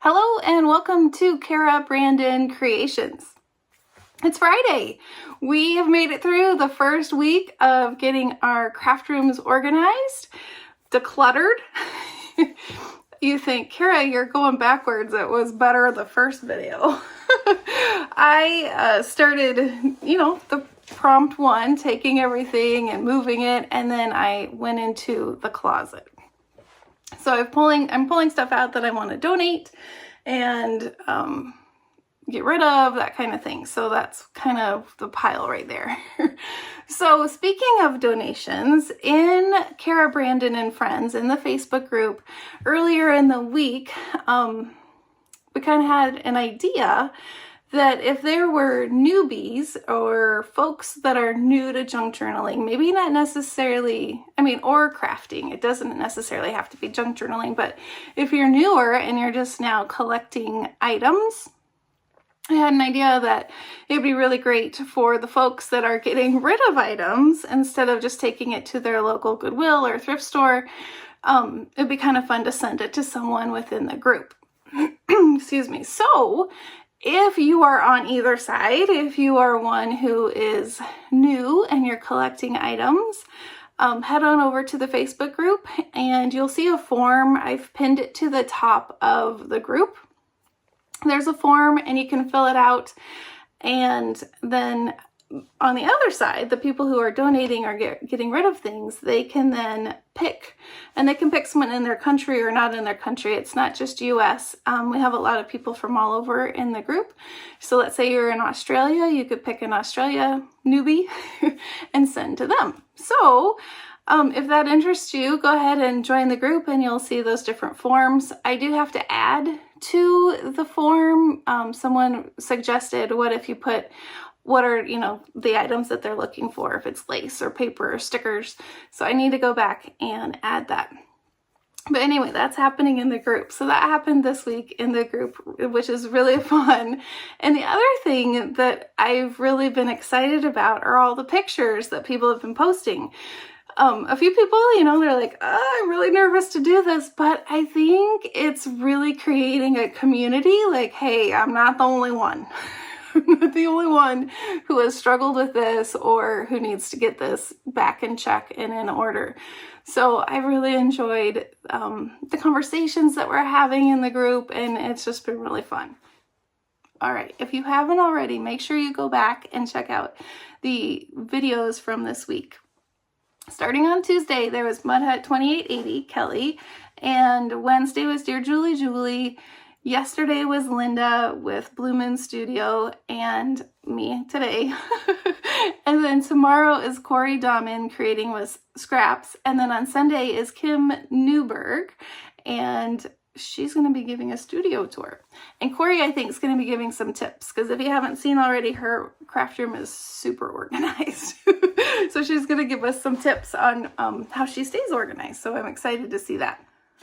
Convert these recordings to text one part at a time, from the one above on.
Hello and welcome to Cara Brandon Creations. It's Friday. We have made it through the first week of getting our craft rooms organized, decluttered. You think, Cara, you're going backwards. It was better the first video. I started, the prompt one, taking everything and moving it, and then I went into the closet. So I'm pulling stuff out that I want to donate and get rid of, that kind of thing. So that's kind of the pile right there. So speaking of donations, in Cara Brandon and Friends in the Facebook group earlier in the week, we kind of had an idea that if there were newbies or folks that are new to junk journaling, maybe not necessarily, or crafting, it doesn't necessarily have to be junk journaling, but if you're newer and you're just now collecting items, I had an idea that it'd be really great for the folks that are getting rid of items instead of just taking it to their local Goodwill or thrift store. It'd be kind of fun to send it to someone within the group. Excuse me. So if you are on either side, if you are one who is new and you're collecting items, head on over to the Facebook group and you'll see a form. I've pinned it to the top of the group. There's a form and you can fill it out, and then on the other side, the people who are donating or getting rid of things, they can then pick, and they can pick someone in their country or not in their country. It's not just US. We have a lot of people from all over in the group. So let's say you're in Australia, you could pick an Australia newbie and send to them. So if that interests you, go ahead and join the group and you'll see those different forms. I do have to add to the form. Someone suggested, what if you put what are, the items that they're looking for, if it's lace or paper or stickers. So I need to go back and add that. But anyway, that's happening in the group. So that happened this week in the group, which is really fun. And the other thing that I've really been excited about are all the pictures that people have been posting. A few people, they're like, I'm really nervous to do this, but I think it's really creating a community. Like, hey, I'm not the only one. I'm not the only one who has struggled with this or who needs to get this back in check and in order. So I really enjoyed the conversations that we're having in the group, and it's just been really fun. All right, if you haven't already, make sure you go back and check out the videos from this week. Starting on Tuesday, there was Mud Hut 2880, Kelley, and Wednesday was DearJulieJulie. Yesterday was Lynda with Blue Moon Studio, and me today. And then tomorrow is Cori Dahmen creating with scraps. And then on Sunday is Kim Newberg, and she's going to be giving a studio tour. And Cori, I think, is going to be giving some tips, because if you haven't seen already, her craft room is super organized. So she's going to give us some tips on how she stays organized. So I'm excited to see that.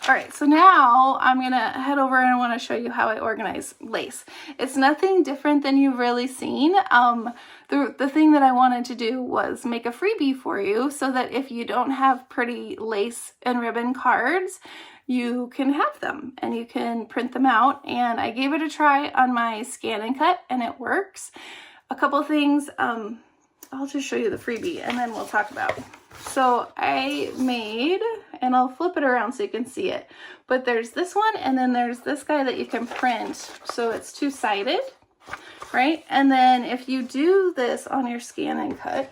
All right, so now I'm going to head over and I want to show you how I organize lace. It's nothing different than you've really seen. The thing that I wanted to do was make a freebie for you so that if you don't have pretty lace and ribbon cards, you can have them and you can print them out. And I gave it a try on my scan and cut, and it works. A couple things, I'll just show you the freebie and then we'll talk about it. So I made, and I'll flip it around so you can see it, but there's this one and then there's this guy that you can print. So it's two-sided, right? And then if you do this on your scan and cut,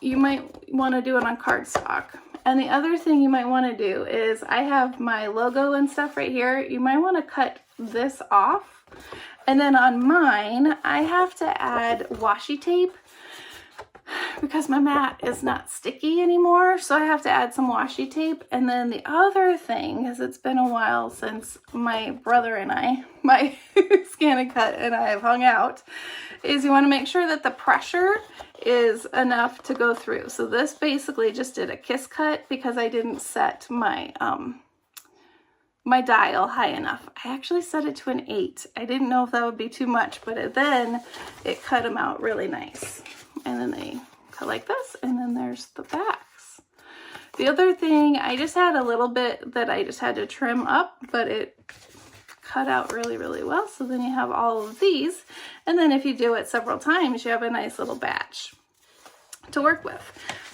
you might want to do it on cardstock. And the other thing you might want to do is, I have my logo and stuff right here. You might want to cut this off. And then on mine, I have to add washi tape because my mat is not sticky anymore. So I have to add some washi tape. And then the other thing, because it's been a while since my brother and I, my scan and cut and I have hung out, is you want to make sure that the pressure is enough to go through. So this basically just did a kiss cut because I didn't set my my dial high enough. I actually set it to an 8. I didn't know if that would be too much, but then it cut them out really nice. And then they cut like this, and then there's the backs. The other thing, I just had a little bit that I just had to trim up, but it cut out really, really well. So then you have all of these. And then if you do it several times, you have a nice little batch to work with.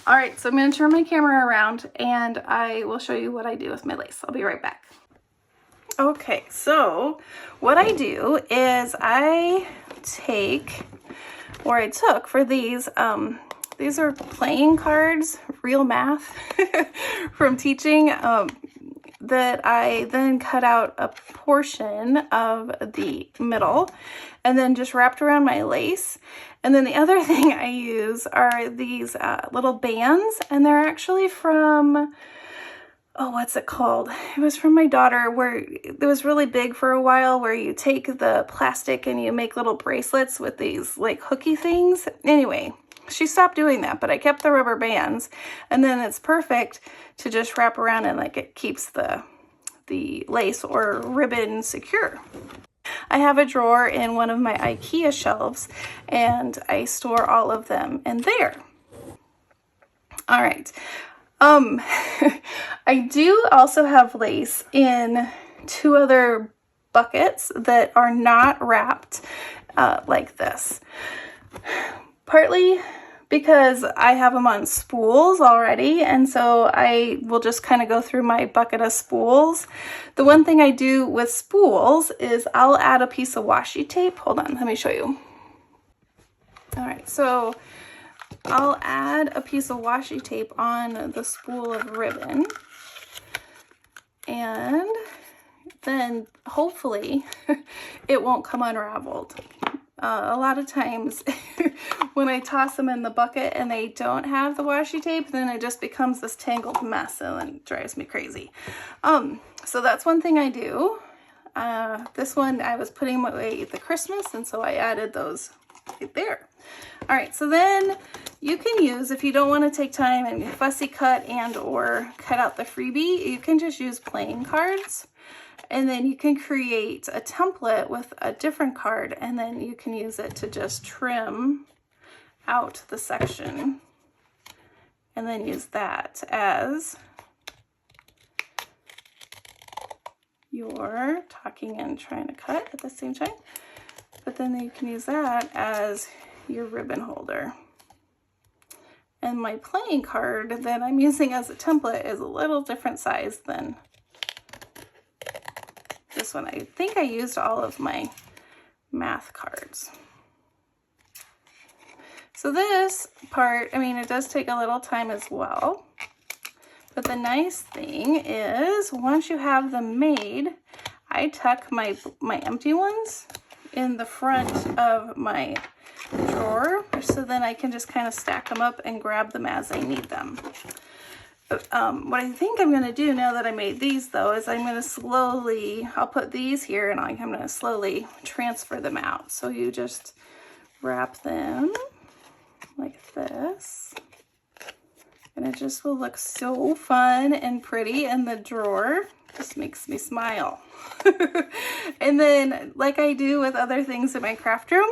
All right, so I'm going to turn my camera around and I will show you what I do with my lace. I'll be right back. Okay, so what I do is I take, or I took for these are playing cards, real math from teaching, that I then cut out a portion of the middle and then just wrapped around my lace. And then the other thing I use are these little bands, and they're actually from, oh, what's it called? It was from my daughter, where it was really big for a while, where you take the plastic and you make little bracelets with these like hooky things. Anyway, she stopped doing that, but I kept the rubber bands, and then it's perfect to just wrap around and like it keeps the lace or ribbon secure. I have a drawer in one of my IKEA shelves, and I store all of them in there. All right. I do also have lace in 2 other buckets that are not wrapped like this. Partly because I have them on spools already, and so I will just kind of go through my bucket of spools. The one thing I do with spools is I'll add a piece of washi tape. Hold on, let me show you. All right, so I'll add a piece of washi tape on the spool of ribbon, and then hopefully it won't come unraveled. A lot of times when I toss them in the bucket and they don't have the washi tape, then it just becomes this tangled mess and it drives me crazy. So that's one thing I do. This one I was putting away the Christmas, and so I added those right there. All right, so then you can use, if you don't want to take time and fussy cut and or cut out the freebie, you can just use playing cards. And then you can create a template with a different card, and then you can use it to just trim out the section and then use that as your talking and trying to cut at the same time. But then you can use that as your ribbon holder. And my playing card that I'm using as a template is a little different size than this one. I think I used all of my math cards. So this part, I mean, it does take a little time as well. But the nice thing is once you have them made, I tuck my empty ones in the front of my drawer, so then I can just kind of stack them up and grab them as I need them. What I think I'm going to do now that I made these, though, is I'm going to slowly, I'll put these here and I'm going to slowly transfer them out. So you just wrap them like this, and it just will look so fun and pretty in the drawer. Just makes me smile. And then, like I do with other things in my craft room,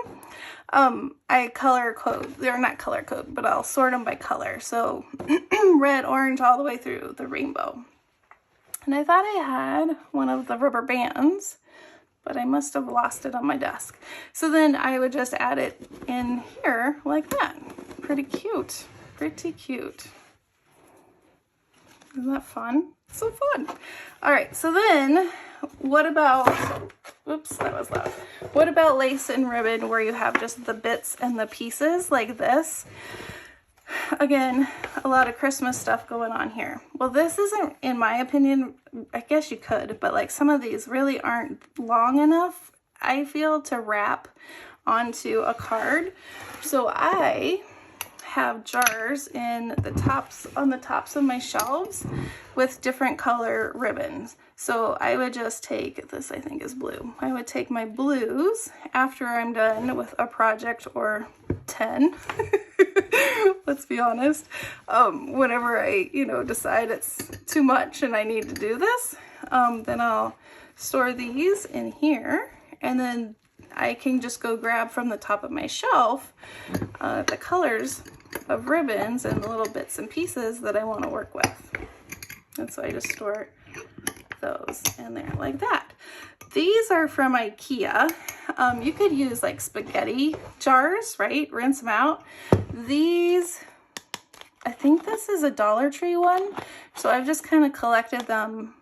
I color code. They're not color code, but I'll sort them by color. So red, orange, all the way through the rainbow. And I thought I had one of the rubber bands, but I must have lost it on my desk. So then I would just add it in here like that. Pretty cute. Pretty cute. Isn't that fun? So fun. All right, so then what about, whoops, that was loud. What about lace and ribbon where you have just the bits and the pieces like this? Again, a lot of Christmas stuff going on here. Well, this isn't, in my opinion, I guess you could, but like some of these really aren't long enough, I feel, to wrap onto a card. So I have jars in the tops, on the tops of my shelves with different color ribbons. So I would just take, this I think is blue. I would take my blues after I'm done with a project or 10. Let's be honest. Whenever I, decide it's too much and I need to do this, then I'll store these in here, and then I can just go grab from the top of my shelf the colors of ribbons and the little bits and pieces that I want to work with. And so I just store those in there like that. These are from IKEA. You could use like spaghetti jars, right? Rinse them out. These, I think this is a Dollar Tree one. So I've just kind of collected them.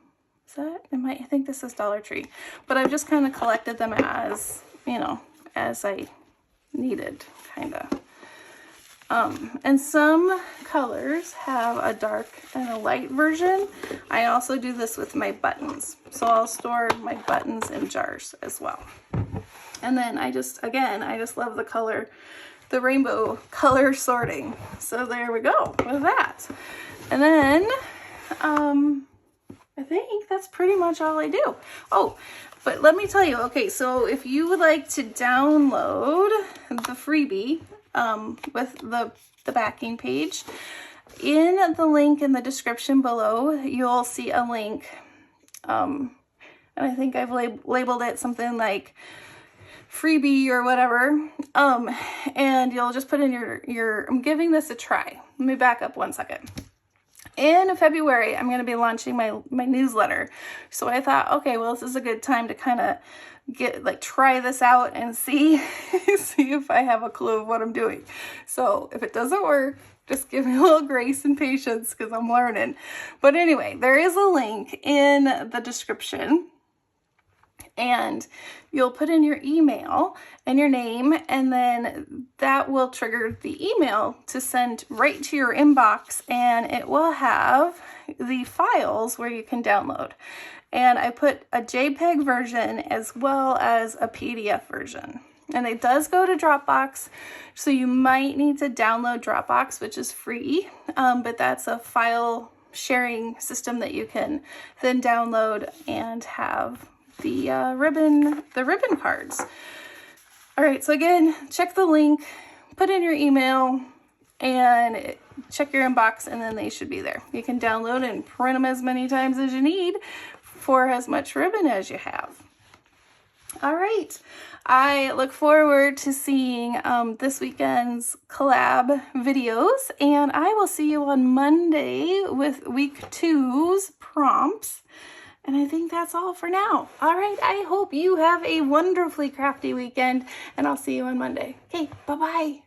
Is that, I think this is Dollar Tree. But I've just kind of collected them as, you know, as I needed, kind of. And some colors have a dark and a light version. I also do this with my buttons. So I'll store my buttons in jars as well. And then I just love the color, the rainbow color sorting. So there we go with that. And then, I think that's pretty much all I do. Oh, but let me tell you, okay, so if you would like to download the freebie, with the backing page, in the link in the description below, you'll see a link, and I think I've labeled it something like freebie or whatever, and you'll just put in I'm giving this a try. Let me back up one second. In February, I'm going to be launching my newsletter. So I thought, okay, well, this is a good time to kind of try this out and see if I have a clue of what I'm doing. So if it doesn't work, just give me a little grace and patience because I'm learning. But anyway, there is a link in the description, and you'll put in your email and your name, and then that will trigger the email to send right to your inbox, and it will have the files where you can download. And I put a JPEG version as well as a PDF version. And it does go to Dropbox, so you might need to download Dropbox, which is free, but that's a file sharing system that you can then download and have the ribbon cards. All right, so again, check the link, put in your email, and check your inbox, and then they should be there. You can download and print them as many times as you need for as much ribbon as you have. All right, I look forward to seeing this weekend's collab videos, and I will see you on Monday with week 2's prompts. And I think that's all for now. All right, I hope you have a wonderfully crafty weekend, and I'll see you on Monday. Okay, bye-bye.